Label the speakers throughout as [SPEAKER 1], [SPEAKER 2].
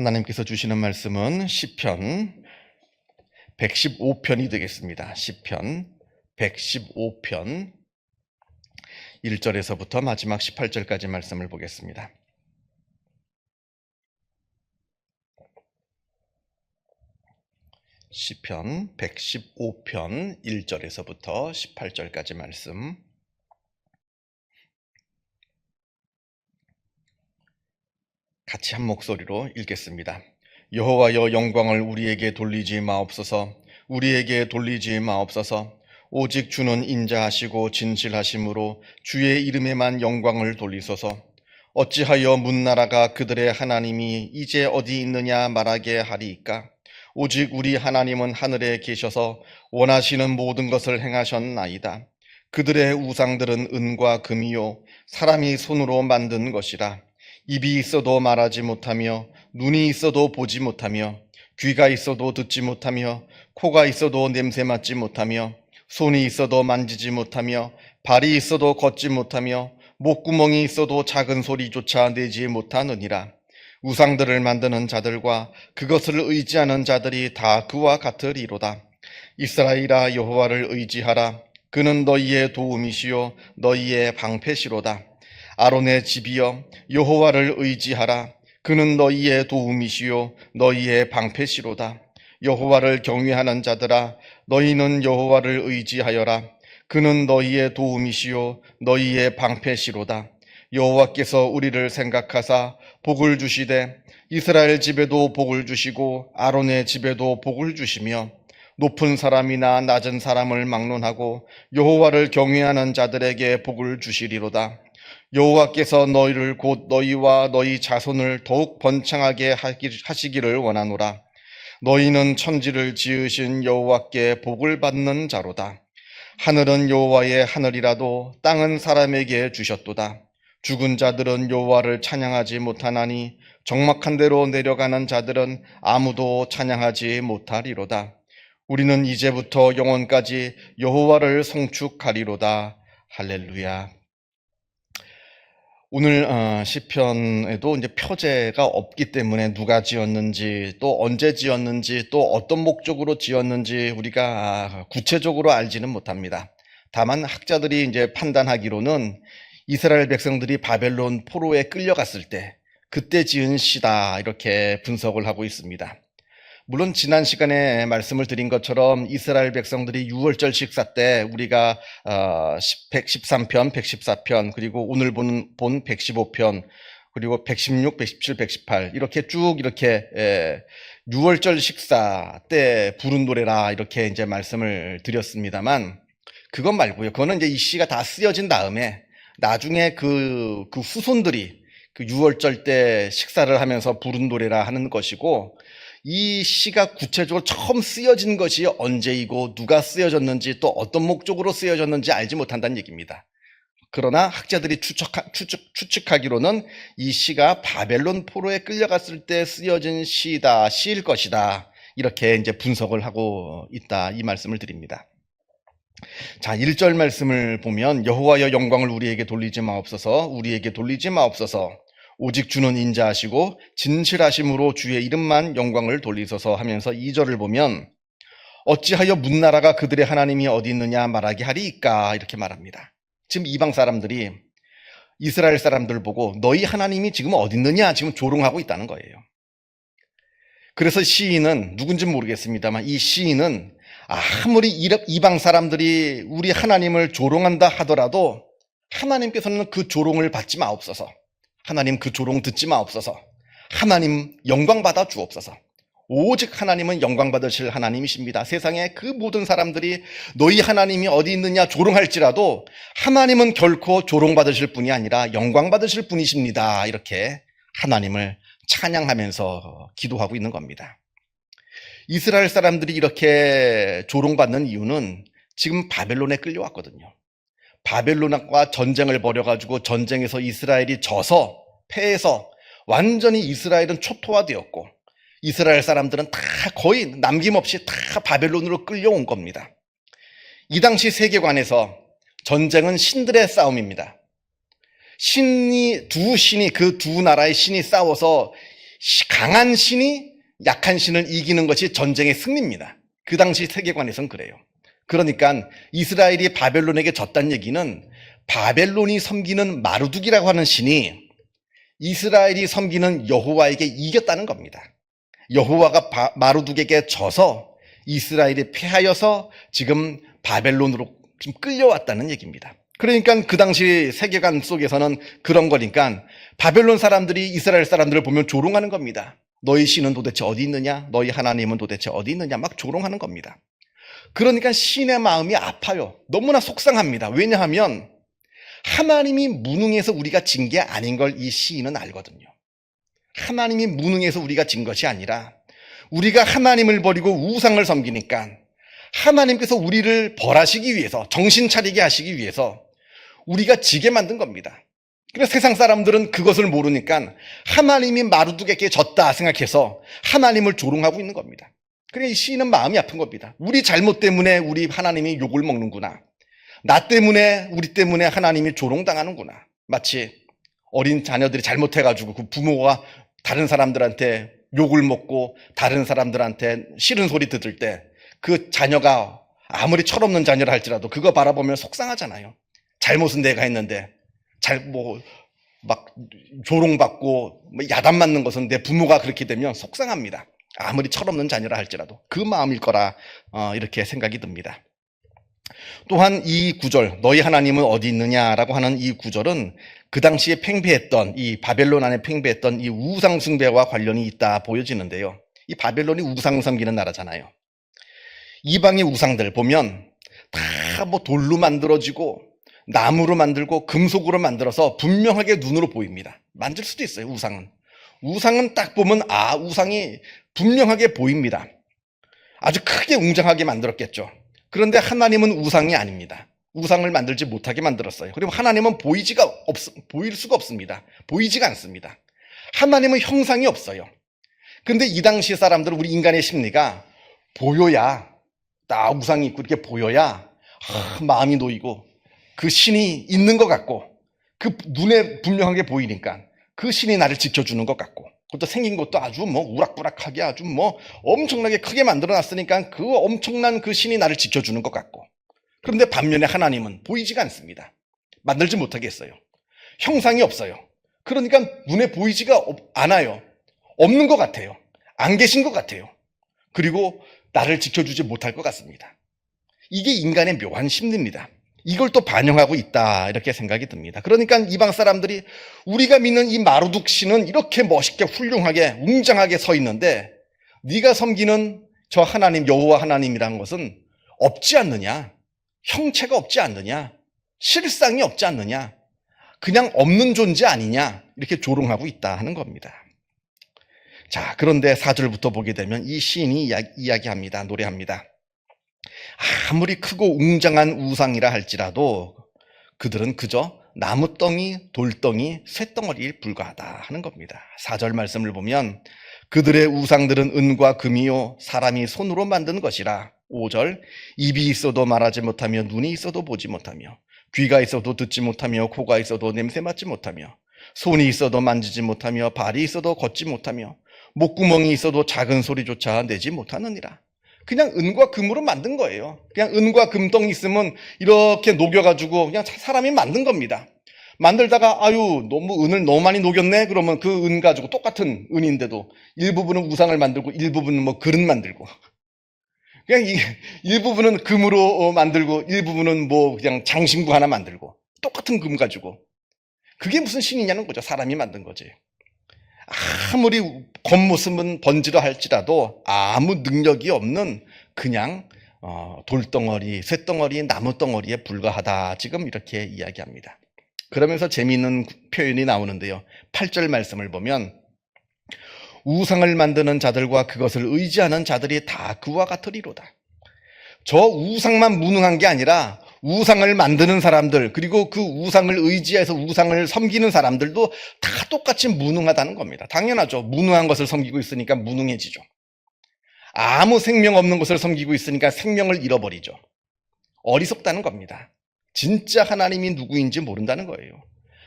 [SPEAKER 1] 하나님께서 주시는 말씀은 시편 115편이 되겠습니다. 시편 115편 1절에서부터 마지막 18절까지 말씀을 보겠습니다. 시편 115편 1절에서부터 18절까지 말씀. 같이 한 목소리로 읽겠습니다. 여호와여, 영광을 우리에게 돌리지 마옵소서. 우리에게 돌리지 마옵소서. 오직 주는 인자하시고 진실하심으로 주의 이름에만 영광을 돌리소서. 어찌하여 문나라가 그들의 하나님이 이제 어디 있느냐 말하게 하리이까? 오직 우리 하나님은 하늘에 계셔서 원하시는 모든 것을 행하셨나이다. 그들의 우상들은 은과 금이요 사람이 손으로 만든 것이라. 입이 있어도 말하지 못하며 눈이 있어도 보지 못하며 귀가 있어도 듣지 못하며 코가 있어도 냄새 맡지 못하며 손이 있어도 만지지 못하며 발이 있어도 걷지 못하며 목구멍이 있어도 작은 소리조차 내지 못하느니라. 우상들을 만드는 자들과 그것을 의지하는 자들이 다 그와 같으리로다. 이스라엘아, 여호와를 의지하라. 그는 너희의 도움이시요 너희의 방패시로다. 아론의 집이여, 여호와를 의지하라. 그는 너희의 도움이시요 너희의 방패시로다. 여호와를 경외하는 자들아, 너희는 여호와를 의지하여라. 그는 너희의 도움이시요 너희의 방패시로다. 여호와께서 우리를 생각하사 복을 주시되 이스라엘 집에도 복을 주시고 아론의 집에도 복을 주시며 높은 사람이나 낮은 사람을 막론하고 여호와를 경외하는 자들에게 복을 주시리로다. 여호와께서 너희를 곧 너희와 너희 자손을 더욱 번창하게 하시기를 원하노라. 너희는 천지를 지으신 여호와께 복을 받는 자로다. 하늘은 여호와의 하늘이라도 땅은 사람에게 주셨도다. 죽은 자들은 여호와를 찬양하지 못하나니 적막한 데로 내려가는 자들은 아무도 찬양하지 못하리로다. 우리는 이제부터 영원까지 여호와를 송축하리로다. 할렐루야. 오늘 시편에도 이제 표제가 없기 때문에 누가 지었는지, 또 언제 지었는지, 또 어떤 목적으로 지었는지 우리가 구체적으로 알지는 못합니다. 다만 학자들이 이제 판단하기로는 이스라엘 백성들이 바벨론 포로에 끌려갔을 때 그때 지은 시다, 이렇게 분석을 하고 있습니다. 물론 지난 시간에 말씀을 드린 것처럼 이스라엘 백성들이 유월절 식사 때 우리가 113편, 114편, 그리고 오늘 본 115편, 그리고 116, 117, 118 이렇게 쭉 이렇게 유월절 식사 때 부른 노래라, 이렇게 이제 말씀을 드렸습니다만, 그것 말고요. 그거는 이제 이 시가 다 쓰여진 다음에 나중에 그 후손들이 그 유월절 때 식사를 하면서 부른 노래라 하는 것이고, 이 시가 구체적으로 처음 쓰여진 것이 언제이고 누가 쓰여졌는지 또 어떤 목적으로 쓰여졌는지 알지 못한다는 얘기입니다. 그러나 학자들이 추측하기로는 이 시가 바벨론 포로에 끌려갔을 때 쓰여진 시일 것이다, 이렇게 이제 분석을 하고 있다, 이 말씀을 드립니다. 자, 1절 말씀을 보면 여호와여, 영광을 우리에게 돌리지 마옵소서. 우리에게 돌리지 마옵소서. 오직 주는 인자하시고 진실하심으로 주의 이름만 영광을 돌리소서 하면서 2절을 보면 어찌하여 문나라가 그들의 하나님이 어디 있느냐 말하게 하리이까, 이렇게 말합니다. 지금 이방 사람들이 이스라엘 사람들 보고 너희 하나님이 지금 어디 있느냐 지금 조롱하고 있다는 거예요. 그래서 시인은 누군지는 모르겠습니다만 이 시인은 아무리 이방 사람들이 우리 하나님을 조롱한다 하더라도 하나님께서는 그 조롱을 받지 마옵소서. 하나님 그 조롱 듣지 마옵소서. 하나님 영광 받아 주옵소서. 오직 하나님은 영광 받으실 하나님이십니다. 세상에 그 모든 사람들이 너희 하나님이 어디 있느냐 조롱할지라도 하나님은 결코 조롱 받으실 분이 아니라 영광 받으실 분이십니다. 이렇게 하나님을 찬양하면서 기도하고 있는 겁니다. 이스라엘 사람들이 이렇게 조롱받는 이유는 지금 바벨론에 끌려왔거든요. 바벨론과 전쟁을 벌여가지고 전쟁에서 이스라엘이 져서 패해서 완전히 이스라엘은 초토화되었고 이스라엘 사람들은 다 거의 남김없이 다 바벨론으로 끌려온 겁니다. 이 당시 세계관에서 전쟁은 신들의 싸움입니다. 두 나라의 신이 싸워서 강한 신이 약한 신을 이기는 것이 전쟁의 승리입니다. 그 당시 세계관에선 그래요. 그러니까 이스라엘이 바벨론에게 졌다는 얘기는 바벨론이 섬기는 마르둑이라고 하는 신이 이스라엘이 섬기는 여호와에게 이겼다는 겁니다. 여호와가 마르둑에게 져서 이스라엘이 패하여서 지금 바벨론으로 지금 끌려왔다는 얘기입니다. 그러니까 그 당시 세계관 속에서는 그런 거니까 바벨론 사람들이 이스라엘 사람들을 보면 조롱하는 겁니다. 너희 신은 도대체 어디 있느냐? 너희 하나님은 도대체 어디 있느냐? 막 조롱하는 겁니다. 그러니까 신의 마음이 아파요. 너무나 속상합니다. 왜냐하면 하나님이 무능해서 우리가 진 게 아닌 걸 이 시인은 알거든요. 하나님이 무능해서 우리가 진 것이 아니라 우리가 하나님을 버리고 우상을 섬기니까 하나님께서 우리를 벌하시기 위해서, 정신 차리게 하시기 위해서 우리가 지게 만든 겁니다. 그래서 세상 사람들은 그것을 모르니까 하나님이 마르둑에게 졌다 생각해서 하나님을 조롱하고 있는 겁니다. 그러니까 이 시인은 마음이 아픈 겁니다. 우리 잘못 때문에 우리 하나님이 욕을 먹는구나. 나 때문에, 우리 때문에 하나님이 조롱당하는구나. 마치 어린 자녀들이 잘못해가지고 그 부모가 다른 사람들한테 욕을 먹고 다른 사람들한테 싫은 소리 들을 때 그 자녀가 아무리 철없는 자녀라 할지라도 그거 바라보면 속상하잖아요. 잘못은 내가 했는데 막 조롱받고 야단 맞는 것은 내 부모가 그렇게 되면 속상합니다. 아무리 철없는 자녀라 할지라도 그 마음일 거라 이렇게 생각이 듭니다. 또한 이 구절, 너희 하나님은 어디 있느냐라고 하는 이 구절은 그 당시에 팽배했던, 이 바벨론 안에 팽배했던 이 우상 숭배와 관련이 있다 보여지는데요. 이 바벨론이 우상 섬기는 나라잖아요. 이방의 우상들 보면 다 뭐 돌로 만들어지고 나무로 만들고 금속으로 만들어서 분명하게 눈으로 보입니다. 만질 수도 있어요, 우상은. 우상은 딱 보면 우상이 분명하게 보입니다. 아주 크게 웅장하게 만들었겠죠. 그런데 하나님은 우상이 아닙니다. 우상을 만들지 못하게 만들었어요. 그리고 하나님은 보일 수가 없습니다. 보이지가 않습니다. 하나님은 형상이 없어요. 근데 이 당시 사람들은 우리 인간의 심리가 보여야, 딱 우상이 있고 이렇게 보여야 마음이 놓이고 그 신이 있는 것 같고 그 눈에 분명하게 보이니까 그 신이 나를 지켜주는 것 같고 그것도 생긴 것도 아주 우락부락하게 아주 엄청나게 크게 만들어놨으니까 그 엄청난 그 신이 나를 지켜주는 것 같고 그런데 반면에 하나님은 보이지가 않습니다. 만들지 못하게 했어요. 형상이 없어요. 그러니까 눈에 보이지가 않아요. 없는 것 같아요. 안 계신 것 같아요. 그리고 나를 지켜주지 못할 것 같습니다. 이게 인간의 묘한 심리입니다. 이걸 또 반영하고 있다 이렇게 생각이 듭니다. 그러니까 이방 사람들이 우리가 믿는 이 마르둑 신은 이렇게 멋있게 훌륭하게 웅장하게 서 있는데 네가 섬기는 저 하나님 여호와 하나님이라는 것은 없지 않느냐, 형체가 없지 않느냐, 실상이 없지 않느냐, 그냥 없는 존재 아니냐 이렇게 조롱하고 있다 하는 겁니다. 자, 그런데 4절부터 보게 되면 이 시인이 이야기합니다. 노래합니다. 아무리 크고 웅장한 우상이라 할지라도 그들은 그저 나무덩이, 돌덩이, 쇳덩어리에 불과하다 하는 겁니다. 4절 말씀을 보면 그들의 우상들은 은과 금이요 사람이 손으로 만든 것이라. 5절 입이 있어도 말하지 못하며 눈이 있어도 보지 못하며 귀가 있어도 듣지 못하며 코가 있어도 냄새 맡지 못하며 손이 있어도 만지지 못하며 발이 있어도 걷지 못하며 목구멍이 있어도 작은 소리조차 내지 못하느니라. 그냥 은과 금으로 만든 거예요. 그냥 은과 금덩이 있으면 이렇게 녹여가지고 그냥 사람이 만든 겁니다. 만들다가 너무 은을 너무 많이 녹였네? 그러면 그 은 가지고 똑같은 은인데도 일부분은 우상을 만들고 일부분은 그릇 만들고 그냥 일부분은 금으로 만들고 일부분은 그냥 장신구 하나 만들고 똑같은 금 가지고 그게 무슨 신이냐는 거죠. 사람이 만든 거지. 아무리 겉모습은 번지러 할지라도 아무 능력이 없는 그냥 돌덩어리, 쇳덩어리, 나무덩어리에 불과하다. 지금 이렇게 이야기합니다. 그러면서 재미있는 표현이 나오는데요. 8절 말씀을 보면 우상을 만드는 자들과 그것을 의지하는 자들이 다 그와 같으리로다. 저 우상만 무능한 게 아니라 우상을 만드는 사람들 그리고 그 우상을 의지해서 우상을 섬기는 사람들도 다 똑같이 무능하다는 겁니다. 당연하죠. 무능한 것을 섬기고 있으니까 무능해지죠. 아무 생명 없는 것을 섬기고 있으니까 생명을 잃어버리죠. 어리석다는 겁니다. 진짜 하나님이 누구인지 모른다는 거예요.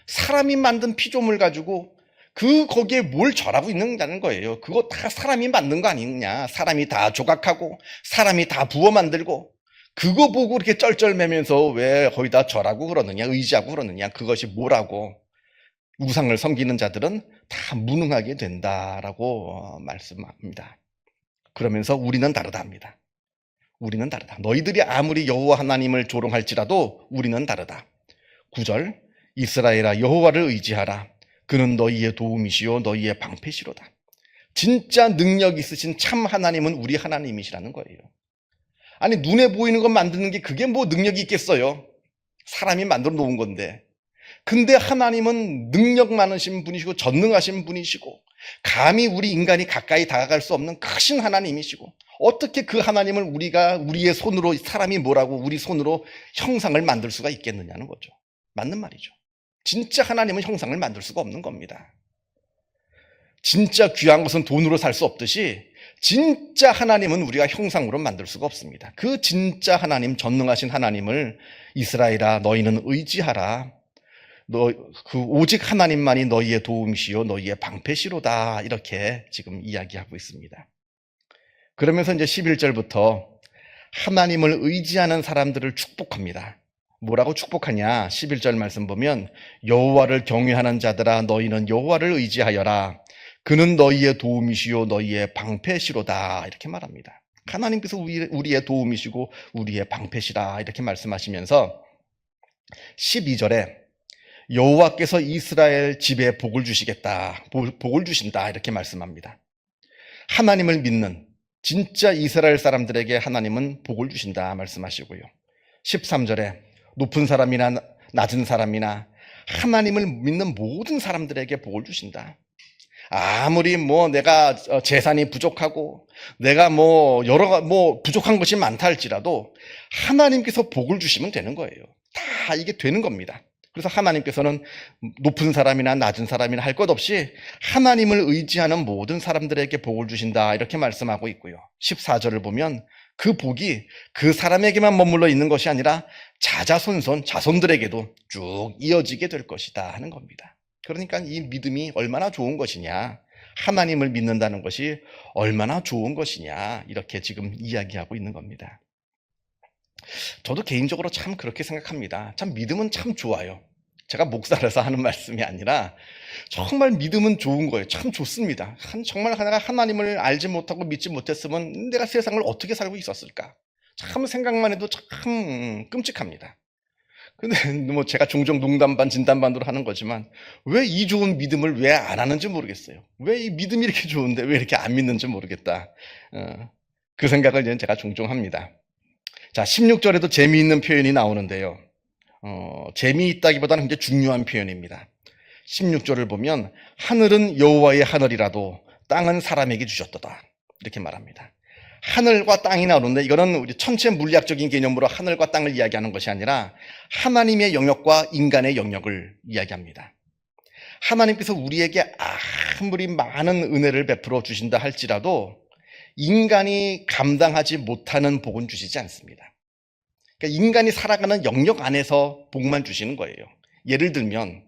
[SPEAKER 1] 사람이 만든 피조물 가지고 거기에 뭘 절하고 있는다는 거예요. 그거 다 사람이 만든 거 아니냐. 사람이 다 조각하고 사람이 다 부어 만들고 그거 보고 이렇게 쩔쩔매면서 왜 거기다 절하고 그러느냐, 의지하고 그러느냐. 그것이 뭐라고. 우상을 섬기는 자들은 다 무능하게 된다라고 말씀합니다. 그러면서 우리는 다르답니다. 우리는 다르다. 너희들이 아무리 여호와 하나님을 조롱할지라도 우리는 다르다. 9절 이스라엘아 여호와를 의지하라. 그는 너희의 도움이시요 너희의 방패시로다. 진짜 능력 있으신 참 하나님은 우리 하나님이시라는 거예요. 아니 눈에 보이는 것 만드는 게 그게 뭐 능력이 있겠어요. 사람이 만들어 놓은 건데. 근데 하나님은 능력 많으신 분이시고 전능하신 분이시고 감히 우리 인간이 가까이 다가갈 수 없는 크신 하나님이시고 어떻게 그 하나님을 우리가 우리의 손으로 사람이 뭐라고 우리 손으로 형상을 만들 수가 있겠느냐는 거죠. 맞는 말이죠. 진짜 하나님은 형상을 만들 수가 없는 겁니다. 진짜 귀한 것은 돈으로 살 수 없듯이 진짜 하나님은 우리가 형상으로 만들 수가 없습니다. 그 진짜 하나님, 전능하신 하나님을 이스라엘아 너희는 의지하라. 오직 하나님만이 너희의 도움이시요 너희의 방패시로다. 이렇게 지금 이야기하고 있습니다. 그러면서 이제 11절부터 하나님을 의지하는 사람들을 축복합니다. 뭐라고 축복하냐? 11절 말씀 보면 여호와를 경외하는 자들아 너희는 여호와를 의지하여라. 그는 너희의 도움이시요 너희의 방패시로다. 이렇게 말합니다. 하나님께서 우리의 도움이시고 우리의 방패시라 이렇게 말씀하시면서 12절에 여호와께서 이스라엘 집에 복을 주시겠다. 복을 주신다. 이렇게 말씀합니다. 하나님을 믿는 진짜 이스라엘 사람들에게 하나님은 복을 주신다 말씀하시고요. 13절에 높은 사람이나 낮은 사람이나 하나님을 믿는 모든 사람들에게 복을 주신다. 아무리 내가 재산이 부족하고 내가 부족한 것이 많다 할지라도 하나님께서 복을 주시면 되는 거예요. 다 이게 되는 겁니다. 그래서 하나님께서는 높은 사람이나 낮은 사람이나 할 것 없이 하나님을 의지하는 모든 사람들에게 복을 주신다 이렇게 말씀하고 있고요. 14절을 보면 그 복이 그 사람에게만 머물러 있는 것이 아니라 자손들에게도 쭉 이어지게 될 것이다 하는 겁니다. 그러니까 이 믿음이 얼마나 좋은 것이냐, 하나님을 믿는다는 것이 얼마나 좋은 것이냐 이렇게 지금 이야기하고 있는 겁니다. 저도 개인적으로 참 그렇게 생각합니다. 참 믿음은 참 좋아요. 제가 목사라서 하는 말씀이 아니라 정말 믿음은 좋은 거예요. 참 좋습니다. 정말 내가 하나님을 알지 못하고 믿지 못했으면 내가 세상을 어떻게 살고 있었을까? 참 생각만 해도 참 끔찍합니다. 근데 제가 종종 농담반 진담반으로 하는 거지만 왜 이 좋은 믿음을 왜 안 하는지 모르겠어요. 왜 이 믿음이 이렇게 좋은데 왜 이렇게 안 믿는지 모르겠다. 그 생각을 제가 종종 합니다. 자, 16절에도 재미있는 표현이 나오는데요. 재미있다기보다는 굉장히 중요한 표현입니다. 16절을 보면 하늘은 여호와의 하늘이라도 땅은 사람에게 주셨도다. 이렇게 말합니다. 하늘과 땅이 나오는데 이거는 우리 천체 물리학적인 개념으로 하늘과 땅을 이야기하는 것이 아니라 하나님의 영역과 인간의 영역을 이야기합니다. 하나님께서 우리에게 아무리 많은 은혜를 베풀어 주신다 할지라도 인간이 감당하지 못하는 복은 주시지 않습니다. 그러니까 인간이 살아가는 영역 안에서 복만 주시는 거예요. 예를 들면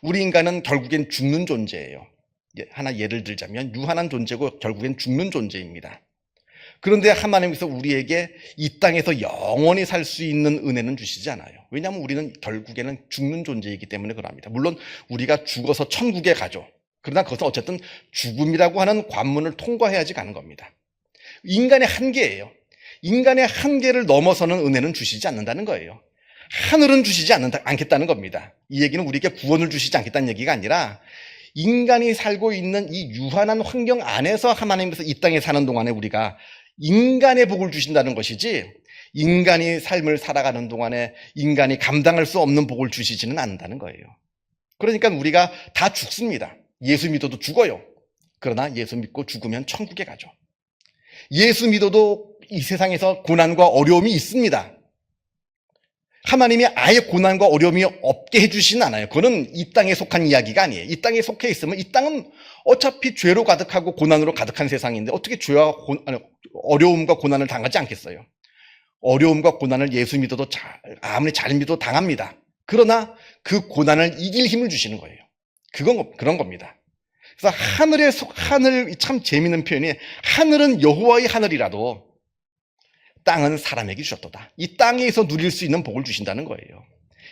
[SPEAKER 1] 우리 인간은 결국엔 죽는 존재예요. 하나 예를 들자면 유한한 존재고 결국엔 죽는 존재입니다. 그런데 하나님께서 우리에게 이 땅에서 영원히 살 수 있는 은혜는 주시지 않아요. 왜냐하면 우리는 결국에는 죽는 존재이기 때문에 그럽니다. 물론 우리가 죽어서 천국에 가죠. 그러나 그것은 어쨌든 죽음이라고 하는 관문을 통과해야지 가는 겁니다. 인간의 한계예요. 인간의 한계를 넘어서는 은혜는 주시지 않는다는 거예요. 하늘은 주시지 않겠다는 겁니다. 이 얘기는 우리에게 구원을 주시지 않겠다는 얘기가 아니라 인간이 살고 있는 이 유한한 환경 안에서 하나님께서 이 땅에 사는 동안에 우리가 인간의 복을 주신다는 것이지 인간이 삶을 살아가는 동안에 인간이 감당할 수 없는 복을 주시지는 않는다는 거예요. 그러니까 우리가 다 죽습니다. 예수 믿어도 죽어요. 그러나 예수 믿고 죽으면 천국에 가죠. 예수 믿어도 이 세상에서 고난과 어려움이 있습니다. 하나님이 아예 고난과 어려움이 없게 해주시진 않아요. 그거는 이 땅에 속한 이야기가 아니에요. 이 땅에 속해 있으면 이 땅은 어차피 죄로 가득하고 고난으로 가득한 세상인데 어떻게 죄와 어려움과 고난을 당하지 않겠어요? 어려움과 고난을 예수 믿어도 아무리 잘 믿어도 당합니다. 그러나 그 고난을 이길 힘을 주시는 거예요. 그런 겁니다. 그래서 하늘, 참 재미있는 표현이, 하늘은 여호와의 하늘이라도 땅은 사람에게 주셨도다. 이 땅에서 누릴 수 있는 복을 주신다는 거예요.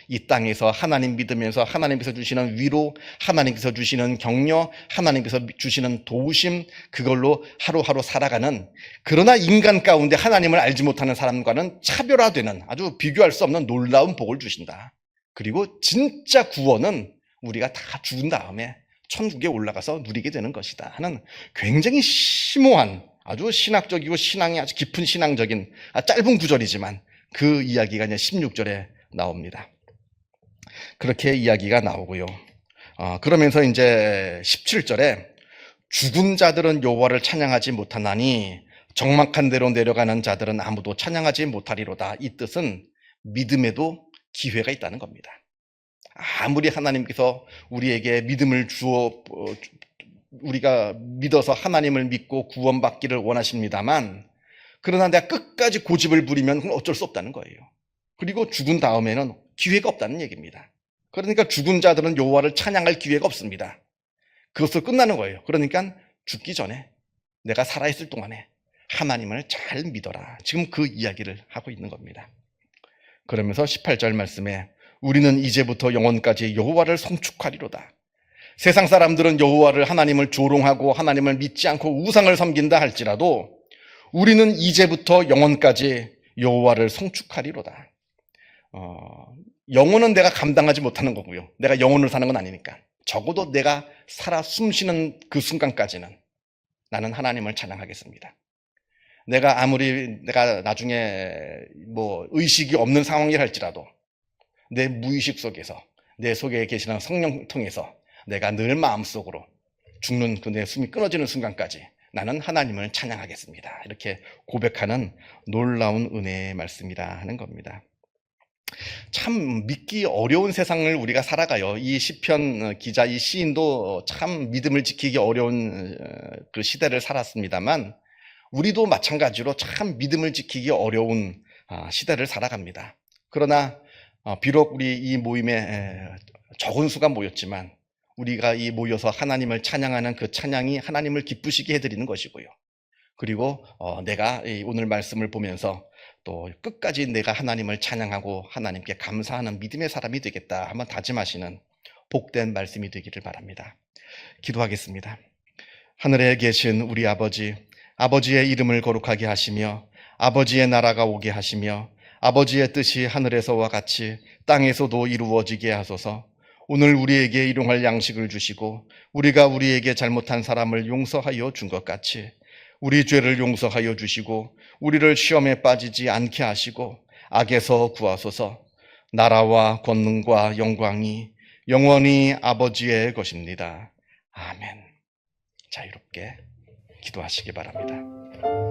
[SPEAKER 1] 이 땅에서 하나님 믿으면서 하나님께서 주시는 위로, 하나님께서 주시는 격려, 하나님께서 주시는 도우심, 그걸로 하루하루 살아가는, 그러나 인간 가운데 하나님을 알지 못하는 사람과는 차별화되는 아주 비교할 수 없는 놀라운 복을 주신다. 그리고 진짜 구원은 우리가 다 죽은 다음에 천국에 올라가서 누리게 되는 것이다 하는 굉장히 심오한, 아주 신학적이고 신앙이 아주 깊은 신앙적인 짧은 구절이지만 그 이야기가 이제 16절에 나옵니다. 그렇게 이야기가 나오고요. 그러면서 이제 17절에 죽은 자들은 여호와를 찬양하지 못하나니 적막한 데로 내려가는 자들은 아무도 찬양하지 못하리로다. 이 뜻은 믿음에도 기회가 있다는 겁니다. 아무리 하나님께서 우리에게 믿음을 주어 우리가 믿어서 하나님을 믿고 구원받기를 원하십니다만, 그러나 내가 끝까지 고집을 부리면 그건 어쩔 수 없다는 거예요. 그리고 죽은 다음에는 기회가 없다는 얘기입니다. 그러니까 죽은 자들은 여호와를 찬양할 기회가 없습니다. 그것으로 끝나는 거예요. 그러니까 죽기 전에, 내가 살아있을 동안에 하나님을 잘 믿어라. 지금 그 이야기를 하고 있는 겁니다. 그러면서 18절 말씀에 우리는 이제부터 영원까지 여호와를 송축하리로다. 세상 사람들은 여호와를, 하나님을 조롱하고 하나님을 믿지 않고 우상을 섬긴다 할지라도 우리는 이제부터 영원까지 여호와를 송축하리로다. 영혼은 내가 감당하지 못하는 거고요. 내가 영혼을 사는 건 아니니까. 적어도 내가 살아 숨쉬는 그 순간까지는 나는 하나님을 찬양하겠습니다. 내가 나중에 의식이 없는 상황이라 할지라도 내 무의식 속에서, 내 속에 계시는 성령 통해서 내가 늘 마음속으로 죽는 그 내 숨이 끊어지는 순간까지 나는 하나님을 찬양하겠습니다. 이렇게 고백하는 놀라운 은혜의 말씀이라 하는 겁니다. 참 믿기 어려운 세상을 우리가 살아가요. 이 시편 기자, 이 시인도 참 믿음을 지키기 어려운 그 시대를 살았습니다만, 우리도 마찬가지로 참 믿음을 지키기 어려운 시대를 살아갑니다. 그러나 비록 우리 이 모임에 적은 수가 모였지만 우리가 이 모여서 하나님을 찬양하는 그 찬양이 하나님을 기쁘시게 해드리는 것이고요. 그리고 내가 오늘 말씀을 보면서 또 끝까지 내가 하나님을 찬양하고 하나님께 감사하는 믿음의 사람이 되겠다 한번 다짐하시는 복된 말씀이 되기를 바랍니다. 기도하겠습니다. 하늘에 계신 우리 아버지, 아버지의 이름을 거룩하게 하시며 아버지의 나라가 오게 하시며 아버지의 뜻이 하늘에서와 같이 땅에서도 이루어지게 하소서. 오늘 우리에게 일용할 양식을 주시고 우리가 우리에게 잘못한 사람을 용서하여 준 것 같이 우리 죄를 용서하여 주시고 우리를 시험에 빠지지 않게 하시고 악에서 구하소서. 나라와 권능과 영광이 영원히 아버지의 것입니다. 아멘. 자유롭게 기도하시기 바랍니다.